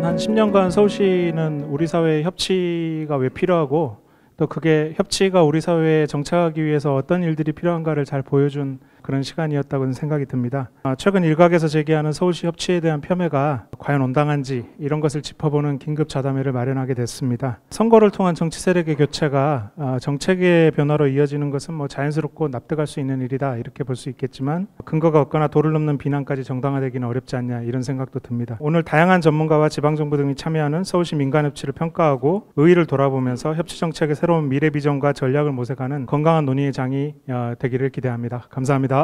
한 10년간 서울시는 우리 사회의 협치가 왜 필요하고 또 그게 협치가 우리 사회에 정착하기 위해서 어떤 일들이 필요한가를 잘 보여준 그런 시간이었다고 생각이 듭니다. 최근 일각에서 제기하는 서울시 협치에 대한 폄훼가 과연 온당한지 이런 것을 짚어보는 긴급 자담회를 마련하게 됐습니다. 선거를 통한 정치 세력의 교체가 정책의 변화로 이어지는 것은 뭐 자연스럽고 납득할 수 있는 일이다 이렇게 볼 수 있겠지만 근거가 없거나 도를 넘는 비난까지 정당화되기는 어렵지 않냐 이런 생각도 듭니다. 오늘 다양한 전문가와 지방정부 등이 참여하는 서울시 민간협치를 평가하고 의의를 돌아보면서 협치 정책의 새로운 미래 비전과 전략을 모색하는 건강한 논의의 장이 되기를 기대합니다. 감사합니다.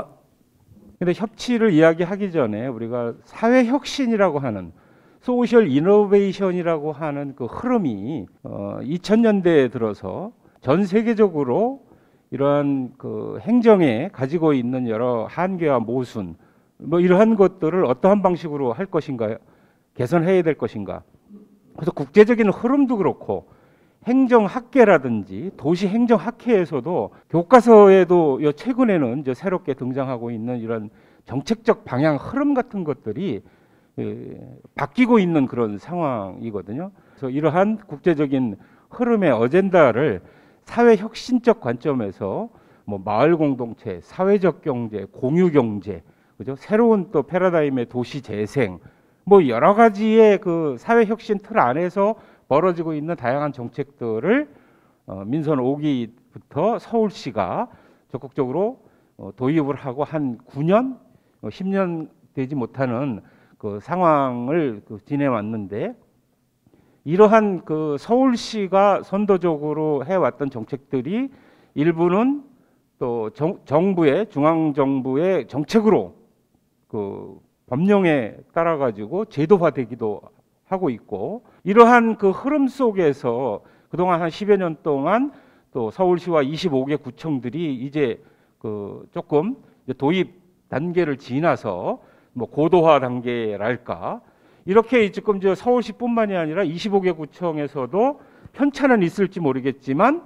근데 협치를 이야기하기 전에 우리가 사회 혁신이라고 하는 소셜 이노베이션이라고 하는 그 흐름이 2000년대에 들어서 전 세계적으로 이러한 그 행정에 가지고 있는 여러 한계와 모순 뭐 이러한 것들을 어떠한 방식으로 할 것인가 개선해야 될 것인가. 그래서 국제적인 흐름도 그렇고 행정학계라든지 도시행정학회에서도 교과서에도 최근에는 이제 새롭게 등장하고 있는 이런 정책적 방향 흐름 같은 것들이 바뀌고 있는 그런 상황이거든요. 그래서 이러한 국제적인 흐름의 어젠다를 사회 혁신적 관점에서 뭐 마을 공동체, 사회적 경제, 공유 경제, 그죠? 새로운 또 패러다임의 도시 재생, 뭐 여러 가지의 그 사회 혁신 틀 안에서 벌어지고 있는 다양한 정책들을 민선 5기부터 서울시가 적극적으로 도입을 하고 한 9년, 10년 되지 못하는 그 상황을 지내왔는데 이러한 그 서울시가 선도적으로 해왔던 정책들이 일부는 또 정부의 중앙정부의 정책으로 그 법령에 따라 가지고 제도화되기도 하고 있고 이러한 그 흐름 속에서 그동안 한 10여 년 동안 또 서울시와 25개 구청들이 이제 그 조금 도입 단계를 지나서 뭐 고도화 단계랄까 이렇게 지금 이제 서울시뿐만이 아니라 25개 구청에서도 편차는 있을지 모르겠지만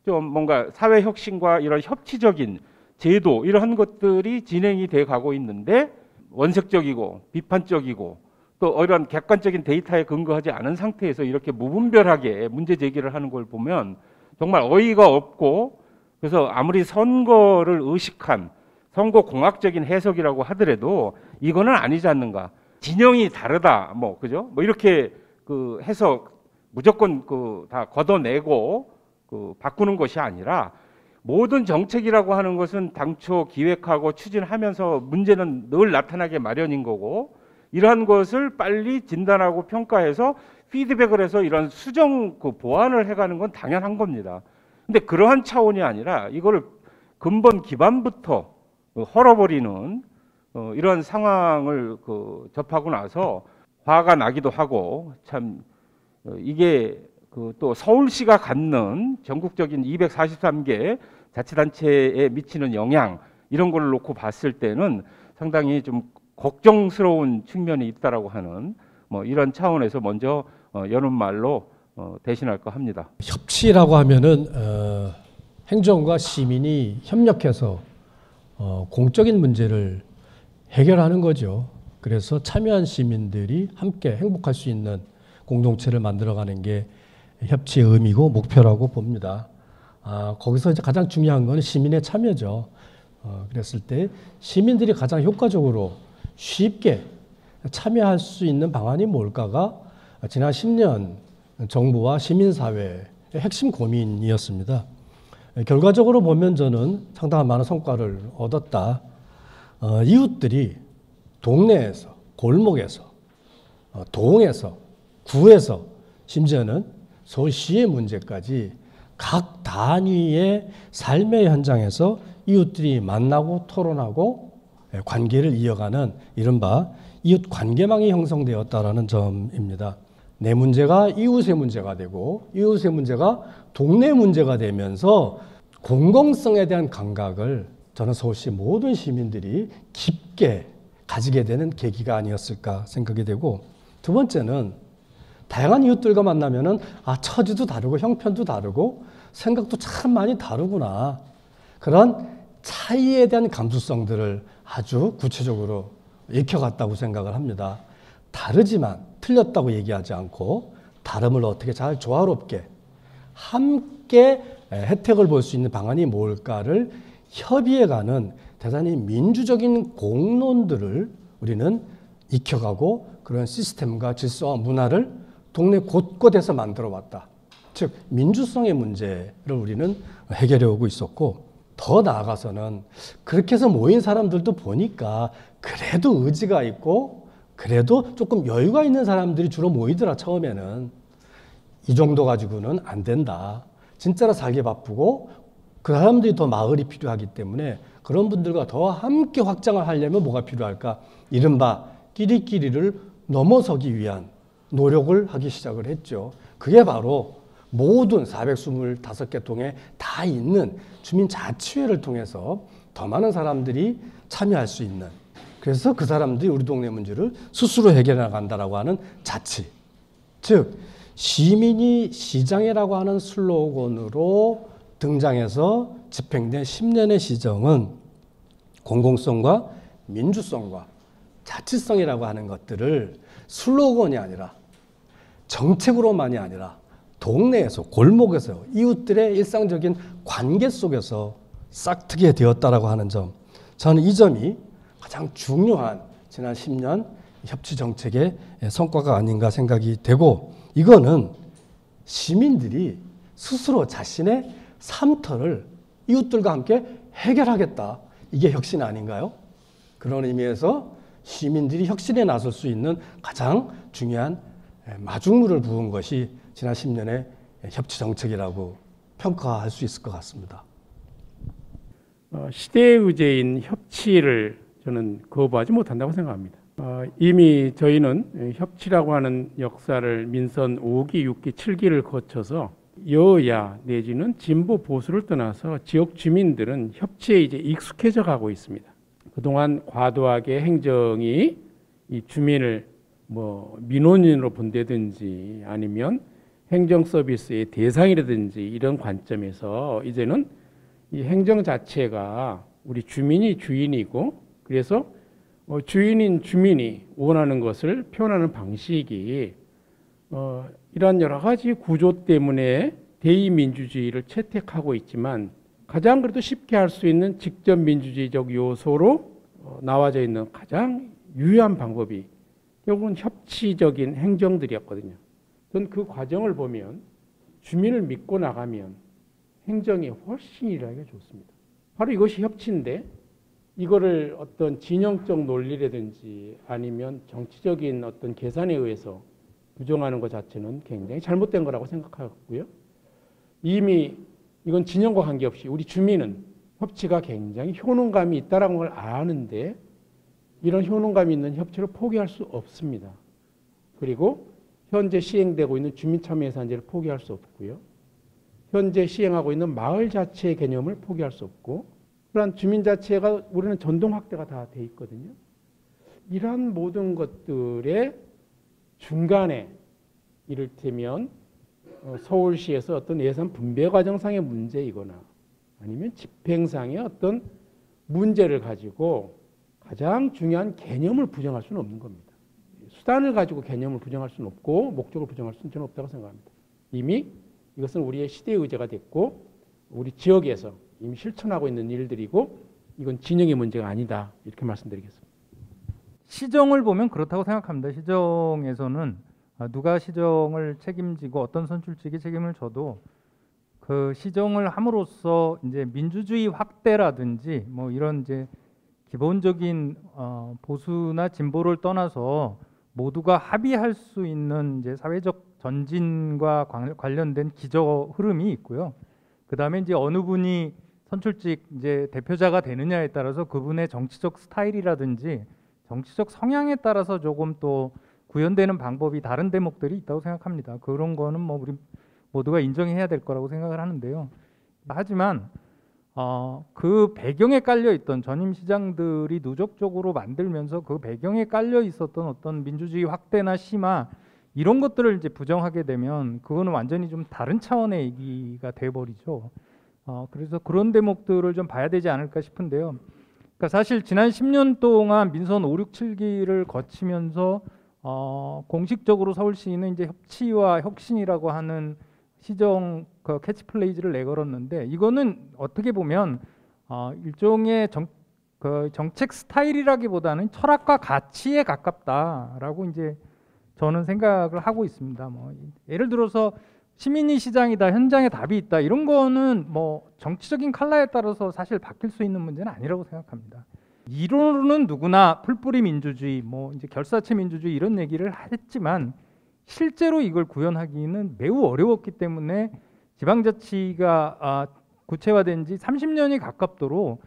좀 뭔가 사회 혁신과 이런 협치적인 제도 이러한 것들이 진행이 돼 가고 있는데 원색적이고 비판적이고 또 이런 객관적인 데이터에 근거하지 않은 상태에서 이렇게 무분별하게 문제 제기를 하는 걸 보면 정말 어이가 없고 그래서 아무리 선거를 의식한 선거 공학적인 해석이라고 하더라도 이거는 아니지 않는가. 진영이 다르다. 뭐 그죠? 뭐 이렇게 그 해석 무조건 그 다 걷어내고 그 바꾸는 것이 아니라 모든 정책이라고 하는 것은 당초 기획하고 추진하면서 문제는 늘 나타나게 마련인 거고 이러한 것을 빨리 진단하고 평가해서 피드백을 해서 이런 수정 그 보완을 해가는 건 당연한 겁니다. 근데 그러한 차원이 아니라 이거를 근본 기반부터 헐어버리는 이런 상황을 접하고 나서 화가 나기도 하고 참 이게 또 서울시가 갖는 전국적인 243개 자치단체에 미치는 영향 이런 걸 놓고 봤을 때는 상당히 좀 걱정스러운 측면이 있다라고 하는 뭐 이런 차원에서 먼저 여는 말로 대신할까 합니다. 협치라고 하면은 행정과 시민이 협력해서 공적인 문제를 해결하는 거죠. 그래서 참여한 시민들이 함께 행복할 수 있는 공동체를 만들어가는 게 협치의 의미고 목표라고 봅니다. 거기서 이제 가장 중요한 건 시민의 참여죠. 그랬을 때 시민들이 가장 효과적으로 쉽게 참여할 수 있는 방안이 뭘까가 지난 10년 정부와 시민사회의 핵심 고민이었습니다. 결과적으로 보면 저는 상당한 많은 성과를 얻었다. 이웃들이 동네에서, 골목에서, 동에서, 구에서, 심지어는 서울시의 문제까지 각 단위의 삶의 현장에서 이웃들이 만나고 토론하고 관계를 이어가는 이른바 이웃 관계망이 형성되었다라는 점입니다. 내 문제가 이웃의 문제가 되고 이웃의 문제가 동네 문제가 되면서 공공성에 대한 감각을 저는 서울시 모든 시민들이 깊게 가지게 되는 계기가 아니었을까 생각이 되고 두 번째는 다양한 이웃들과 만나면은 처지도 다르고 형편도 다르고 생각도 참 많이 다르구나. 그런 차이에 대한 감수성들을 아주 구체적으로 익혀갔다고 생각을 합니다. 다르지만 틀렸다고 얘기하지 않고 다름을 어떻게 잘 조화롭게 함께 혜택을 볼 수 있는 방안이 뭘까를 협의해가는 대단히 민주적인 공론들을 우리는 익혀가고 그런 시스템과 질서와 문화를 동네 곳곳에서 만들어 왔다. 즉 민주성의 문제를 우리는 해결해 오고 있었고, 더 나아가서는 그렇게 해서 모인 사람들도 보니까 그래도 의지가 있고 그래도 조금 여유가 있는 사람들이 주로 모이더라. 처음에는 이 정도 가지고는 안 된다. 진짜로 살기 바쁘고 그 사람들이 더 마을이 필요하기 때문에 그런 분들과 더 함께 확장을 하려면 뭐가 필요할까? 이른바 끼리끼리를 넘어서기 위한 노력을 하기 시작을 했죠. 그게 바로 모든 425개 동에 다 있는 주민자치회를 통해서 더 많은 사람들이 참여할 수 있는, 그래서 그 사람들이 우리 동네 문제를 스스로 해결해 나간다라고 하는 자치. 즉 시민이 시장이라고 하는 슬로건으로 등장해서 집행된 10년의 시정은 공공성과 민주성과 자치성이라고 하는 것들을 슬로건이 아니라 정책으로만이 아니라 동네에서 골목에서 이웃들의 일상적인 관계 속에서 싹트게 되었다라고 하는 점, 저는 이 점이 가장 중요한 지난 10년 협치 정책의 성과가 아닌가 생각이 되고, 이거는 시민들이 스스로 자신의 삶터를 이웃들과 함께 해결하겠다. 이게 혁신 아닌가요? 그런 의미에서 시민들이 혁신에 나설 수 있는 가장 중요한 마중물을 부은 것이 지난 10년의 협치 정책이라고 평가할 수 있을 것 같습니다. 시대의 의제인 협치를 저는 거부하지 못한다고 생각합니다. 이미 저희는 협치라고 하는 역사를 민선 5기, 6기, 7기를 거쳐서 여야 내지는 진보 보수를 떠나서 지역 주민들은 협치에 이제 익숙해져 가고 있습니다. 그동안 과도하게 행정이 이 주민을 뭐 민원인으로 본다든지 아니면 행정 서비스의 대상이라든지 이런 관점에서 이제는 이 행정 자체가 우리 주민이 주인이고, 그래서 주인인 주민이 원하는 것을 표현하는 방식이 이러한 여러 가지 구조 때문에 대의민주주의를 채택하고 있지만, 가장 그래도 쉽게 할 수 있는 직접 민주주의적 요소로 나와져 있는 가장 유효한 방법이 결국은 협치적인 행정들이었거든요. 저는 그 과정을 보면 주민을 믿고 나가면 행정이 훨씬 일하기가 좋습니다. 바로 이것이 협치인데, 이거를 어떤 진영적 논리라든지 아니면 정치적인 어떤 계산에 의해서 부정하는 것 자체는 굉장히 잘못된 거라고 생각하고요. 이미 이건 진영과 관계없이 우리 주민은 협치가 굉장히 효능감이 있다는 걸 아는데 이런 효능감이 있는 협치를 포기할 수 없습니다. 그리고 현재 시행되고 있는 주민참여예산제를 포기할 수 없고요. 현재 시행하고 있는 마을 자치의 개념을 포기할 수 없고, 그러한 주민자치가 우리는 전동 확대가 다 돼 있거든요. 이러한 모든 것들의 중간에 이를테면 서울시에서 어떤 예산 분배 과정상의 문제이거나 아니면 집행상의 어떤 문제를 가지고 가장 중요한 개념을 부정할 수는 없는 겁니다. 수단을 가지고 개념을 부정할 수는 없고 목적을 부정할 수는 저는 없다고 생각합니다. 이미 이것은 우리의 시대의 의제가 됐고 우리 지역에서 이미 실천하고 있는 일들이고 이건 진영의 문제가 아니다, 이렇게 말씀드리겠습니다. 시정을 보면 그렇다고 생각합니다. 시정에서는 누가 시정을 책임지고 어떤 선출직이 책임을 져도 그 시정을 함으로써 이제 민주주의 확대라든지 뭐 이런 이제 기본적인 보수나 진보를 떠나서 모두가 합의할 수 있는 이제 사회적 전진과 관련된 기저 흐름이 있고요. 그다음에 이제 어느 분이 선출직 이제 대표자가 되느냐에 따라서 그분의 정치적 스타일이라든지 정치적 성향에 따라서 조금 또 구현되는 방법이 다른 대목들이 있다고 생각합니다. 그런 거는 뭐 우리 모두가 인정해야 될 거라고 생각을 하는데요. 하지만 그 배경에 깔려 있던 전임 시장들이 누적적으로 만들면서 그 배경에 깔려 있었던 어떤 민주주의 확대나 심화 이런 것들을 이제 부정하게 되면 그거는 완전히 좀 다른 차원의 얘기가 돼버리죠. 그래서 그런 대목들을 좀 봐야 되지 않을까 싶은데요. 그러니까 사실 지난 10년 동안 민선 5, 6, 7기를 거치면서 공식적으로 서울시는 이제 협치와 혁신이라고 하는 시정 그 캐치플레이즈를 내걸었는데 이거는 어떻게 보면 일종의 정책 스타일이라기보다는 철학과 가치에 가깝다라고 이제 저는 생각을 하고 있습니다. 뭐 예를 들어서 시민이 시장이다, 현장에 답이 있다 이런 거는 뭐 정치적인 컬러에 따라서 사실 바뀔 수 있는 문제는 아니라고 생각합니다. 이론으로는 누구나 풀뿌리 민주주의, 뭐 이제 결사체 민주주의 이런 얘기를 했지만 실제로 이걸 구현하기는 매우 어려웠기 때문에 지방자치가 구체화된 지 30년이 가깝도록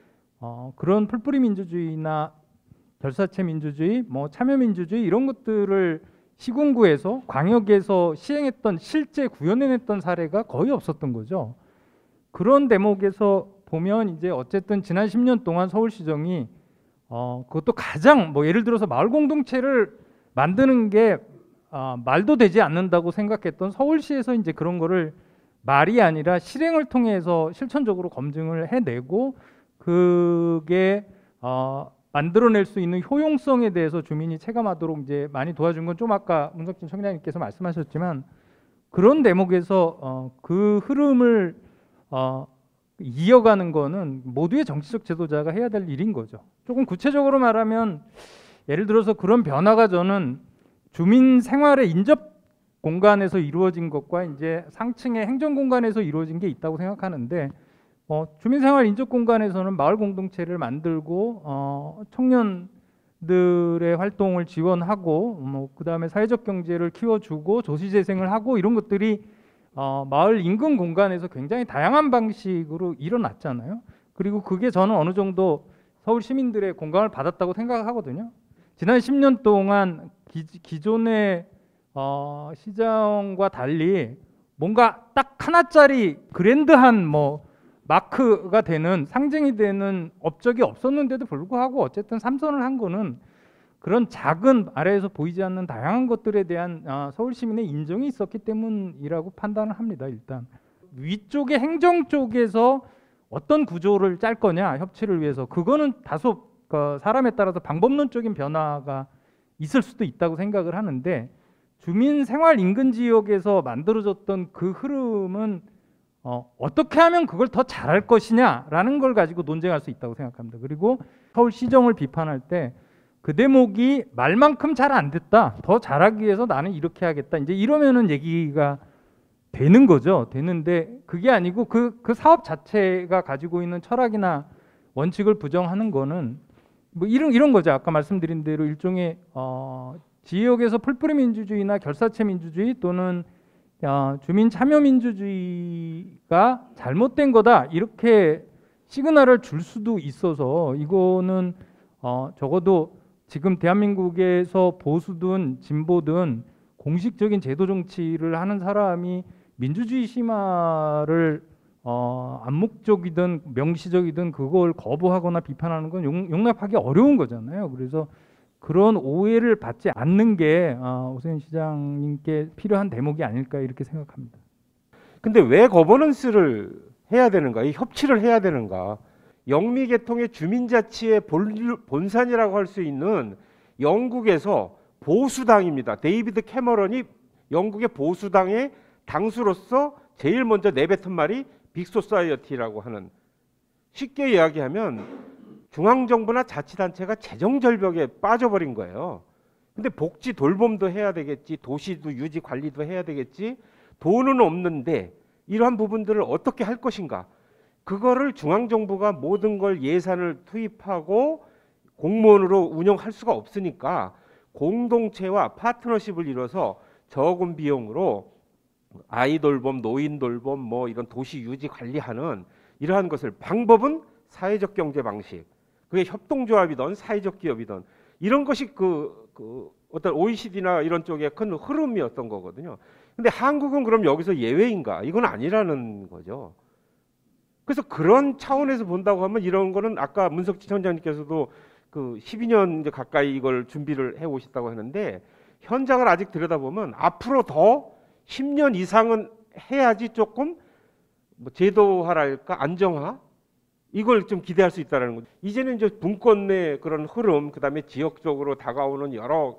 그런 풀뿌리 민주주의나 결사체 민주주의, 뭐 참여민주주의 이런 것들을 시군구에서 광역에서 시행했던 실제 구현해냈던 사례가 거의 없었던 거죠. 그런 대목에서 보면 이제 어쨌든 지난 10년 동안 서울시정이 그것도 가장 뭐 예를 들어서 마을 공동체를 만드는 게 말도 되지 않는다고 생각했던 서울시에서 이제 그런 거를 말이 아니라 실행을 통해서 실천적으로 검증을 해내고 그게 만들어낼 수 있는 효용성에 대해서 주민이 체감하도록 이제 많이 도와준 건 좀 아까 문석진 청장님께서 말씀하셨지만 그런 대목에서 그 흐름을 이어가는 거는 모두의 정치적 지도자가 해야 될 일인 거죠. 조금 구체적으로 말하면 예를 들어서 그런 변화가 저는 주민 생활의 인접 공간에서 이루어진 것과 이제 상층의 행정 공간에서 이루어진 게 있다고 생각하는데 주민생활 인접 공간에서는 마을 공동체를 만들고 청년들의 활동을 지원하고 그다음에 사회적 경제를 키워주고 도시 재생을 하고 이런 것들이 마을 인근 공간에서 굉장히 다양한 방식으로 일어났잖아요. 그리고 그게 저는 어느 정도 서울 시민들의 공감을 받았다고 생각하거든요. 지난 10년 동안 기존의 시장과 달리 뭔가 딱 하나짜리 그랜드한 뭐 마크가 되는 상징이 되는 업적이 없었는데도 불구하고 어쨌든 삼선을 한 거는 그런 작은 아래에서 보이지 않는 다양한 것들에 대한 서울 시민의 인정이 있었기 때문이라고 판단을 합니다. 일단 위쪽의 행정 쪽에서 어떤 구조를 짤 거냐 협치를 위해서 그거는 다소 사람에 따라서 방법론적인 변화가 있을 수도 있다고 생각을 하는데 주민 생활 인근 지역에서 만들어졌던 그 흐름은 어떻게 하면 그걸 더 잘할 것이냐라는 걸 가지고 논쟁할 수 있다고 생각합니다. 그리고 서울시정을 비판할 때 그 대목이 말만큼 잘 안 됐다. 더 잘하기 위해서 나는 이렇게 하겠다. 이제 이러면은 얘기가 되는 거죠. 되는데 그게 아니고 그 사업 자체가 가지고 있는 철학이나 원칙을 부정하는 거는 뭐 이런 거죠. 아까 말씀드린 대로 일종의 지역에서 풀뿌리 민주주의나 결사체 민주주의 또는 주민 참여 민주주의가 잘못된 거다 이렇게 시그널을 줄 수도 있어서 이거는 적어도 지금 대한민국에서 보수든 진보든 공식적인 제도 정치를 하는 사람이 민주주의 심화를 암묵적이든 명시적이든 그걸 거부하거나 비판하는 건 용납하기 어려운 거잖아요. 그래서 그런 오해를 받지 않는 게 오세훈 시장님께 필요한 대목이 아닐까 이렇게 생각합니다. 근데 왜 거버넌스를 해야 되는가? 이 협치를 해야 되는가? 영미계통의 주민자치의 본산이라고 할 수 있는 영국에서 보수당입니다. 데이비드 캐머런이 영국의 보수당의 당수로서 제일 먼저 내뱉은 말이 빅소사이어티라고 하는, 쉽게 이야기하면 중앙정부나 자치단체가 재정절벽에 빠져버린 거예요. 근데 복지 돌봄도 해야 되겠지, 도시도 유지 관리도 해야 되겠지, 돈은 없는데 이러한 부분들을 어떻게 할 것인가, 그거를 중앙정부가 모든 걸 예산을 투입하고 공무원으로 운영할 수가 없으니까 공동체와 파트너십을 이뤄서 적은 비용으로 아이 돌봄, 노인 돌봄, 뭐 이런 도시 유지 관리하는 이러한 것을, 방법은 사회적 경제 방식, 그게 협동조합이든 사회적 기업이든 이런 것이 그 어떤 OECD나 이런 쪽의 큰 흐름이었던 거거든요. 근데 한국은 그럼 여기서 예외인가? 이건 아니라는 거죠. 그래서 그런 차원에서 본다고 하면 이런 거는 아까 문석진 청장님께서도 그 12년 이제 가까이 이걸 준비를 해 오셨다고 하는데, 현장을 아직 들여다보면 앞으로 더 10년 이상은 해야지 조금 뭐 제도화랄까, 안정화, 이걸 좀 기대할 수 있다는 거죠. 이제는 이제 분권 내 그런 흐름, 그다음에 지역적으로 다가오는 여러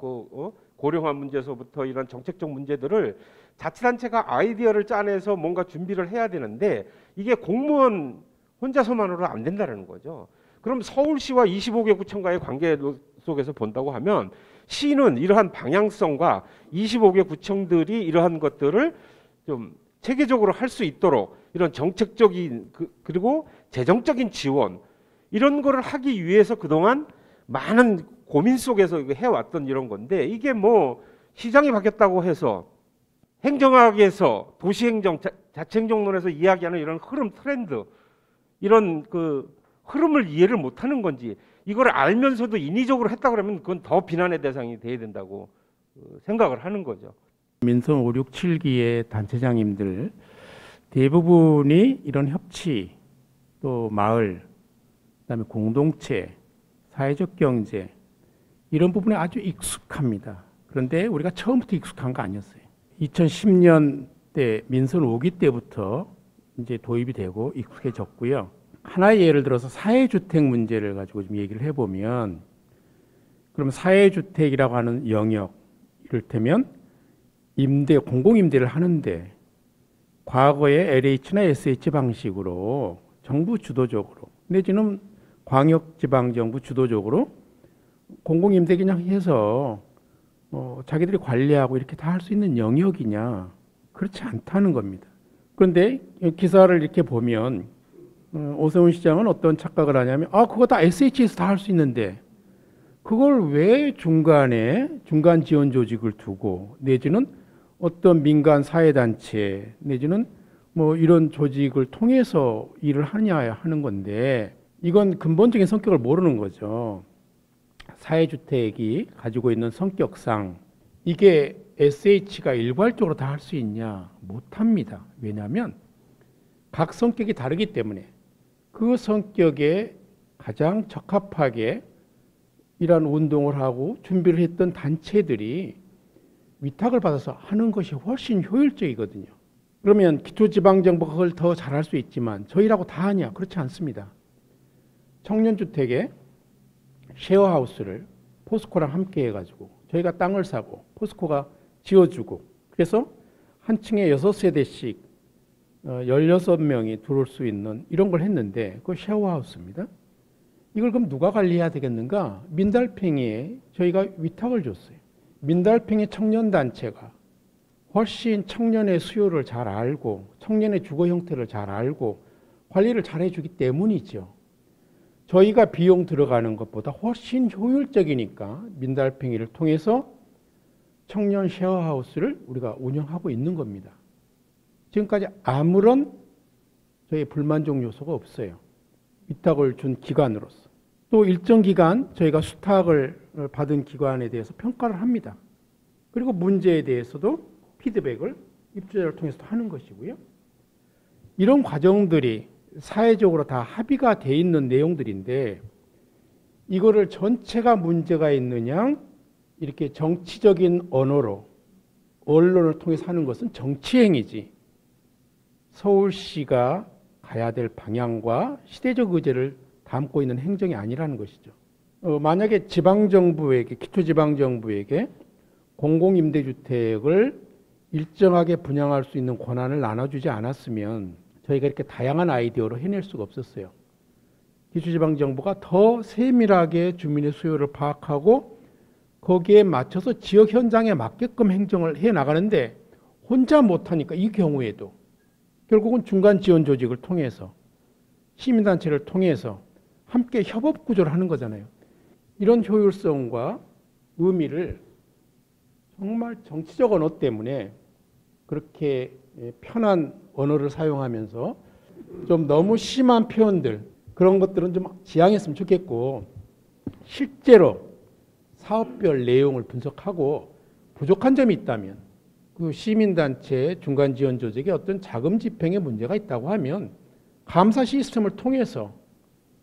고령화 문제에서부터 이런 정책적 문제들을 자치단체가 아이디어를 짜내서 뭔가 준비를 해야 되는데 이게 공무원 혼자서만으로 안 된다는 거죠. 그럼 서울시와 25개 구청과의 관계 속에서 본다고 하면 시는 이러한 방향성과 25개 구청들이 이러한 것들을 좀 체계적으로 할 수 있도록 이런 정책적인 그리고 재정적인 지원 이런 거를 하기 위해서 그동안 많은 고민 속에서 해왔던 이런 건데 이게 뭐 시장이 바뀌었다고 해서 행정학에서 도시행정, 자치행정론에서 이야기하는 이런 흐름, 트렌드 이런 그 흐름을 이해를 못하는 건지 이걸 알면서도 인위적으로 했다 그러면 그건 더 비난의 대상이 돼야 된다고 생각을 하는 거죠. 민선 5, 6, 7기의 단체장님들 대부분이 이런 협치, 또 마을, 그다음에 공동체, 사회적 경제 이런 부분에 아주 익숙합니다. 그런데 우리가 처음부터 익숙한 거 아니었어요. 2010년대 민선 5기 때부터 이제 도입이 되고 익숙해졌고요. 하나의 예를 들어서 사회주택 문제를 가지고 좀 얘기를 해보면, 그럼 사회주택이라고 하는 영역, 이를테면 임대, 공공임대를 하는데 과거에 LH나 SH 방식으로 정부 주도적으로 내지는 광역지방정부 주도적으로 공공임대 그냥 해서 자기들이 관리하고 이렇게 다 할 수 있는 영역이냐? 그렇지 않다는 겁니다. 그런데 기사를 이렇게 보면 오세훈 시장은 어떤 착각을 하냐면 그거 다 SH에서 다 할 수 있는데 그걸 왜 중간에 중간 지원 조직을 두고 내지는 어떤 민간 사회단체 내지는 뭐 이런 조직을 통해서 일을 하냐 하는 건데 이건 근본적인 성격을 모르는 거죠. 사회주택이 가지고 있는 성격상 이게 SH가 일괄적으로 다 할 수 있냐? 못합니다. 왜냐하면 각 성격이 다르기 때문에 그 성격에 가장 적합하게 이런 운동을 하고 준비를 했던 단체들이 위탁을 받아서 하는 것이 훨씬 효율적이거든요. 그러면 기초지방정부가 그걸 더 잘할 수 있지만 저희라고 다 하냐? 그렇지 않습니다. 청년주택에 쉐어하우스를 포스코랑 함께 해가지고 저희가 땅을 사고 포스코가 지어주고 그래서 한 층에 6세대씩 16명이 들어올 수 있는 이런 걸 했는데 그거 쉐어하우스입니다. 이걸 그럼 누가 관리해야 되겠는가? 민달팽이에 저희가 위탁을 줬어요. 민달팽이 청년단체가 훨씬 청년의 수요를 잘 알고 청년의 주거 형태를 잘 알고 관리를 잘 해주기 때문이죠. 저희가 비용 들어가는 것보다 훨씬 효율적이니까 민달팽이를 통해서 청년 쉐어하우스를 우리가 운영하고 있는 겁니다. 지금까지 아무런 저희 불만족 요소가 없어요. 위탁을 준 기관으로서. 또 일정 기간 저희가 수탁을 받은 기관에 대해서 평가를 합니다. 그리고 문제에 대해서도 피드백을 입주자를 통해서 하는 것이고요. 이런 과정들이 사회적으로 다 합의가 돼 있는 내용들인데 이거를 전체가 문제가 있느냐 이렇게 정치적인 언어로 언론을 통해서 하는 것은 정치행위지 서울시가 가야 될 방향과 시대적 의제를 담고 있는 행정이 아니라는 것이죠. 만약에 지방정부에게 기초지방정부에게 공공임대주택을 일정하게 분양할 수 있는 권한을 나눠주지 않았으면 저희가 이렇게 다양한 아이디어로 해낼 수가 없었어요. 기초지방정부가 더 세밀하게 주민의 수요를 파악하고 거기에 맞춰서 지역 현장에 맞게끔 행정을 해나가는데 혼자 못하니까 이 경우에도 결국은 중간 지원 조직을 통해서 시민단체를 통해서 함께 협업 구조를 하는 거잖아요. 이런 효율성과 의미를 정말 정치적 언어 때문에 그렇게 편한 언어를 사용하면서 좀 너무 심한 표현들 그런 것들은 좀 지양했으면 좋겠고 실제로 사업별 내용을 분석하고 부족한 점이 있다면 그 시민단체 중간지원 조직에 어떤 자금 집행에 문제가 있다고 하면 감사 시스템을 통해서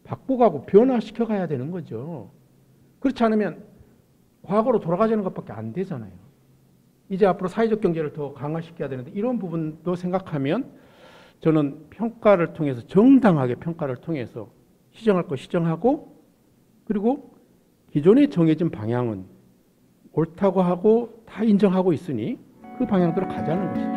바꿔가고 변화시켜 가야 되는 거죠. 그렇지 않으면 과거로 돌아가자는 것밖에 안 되잖아요. 이제 앞으로 사회적 경제를 더 강화시켜야 되는데 이런 부분도 생각하면 저는 평가를 통해서 정당하게 평가를 통해서 시정할 거 시정하고 그리고 기존에 정해진 방향은 옳다고 하고 다 인정하고 있으니 그 방향대로 가자는 것이죠.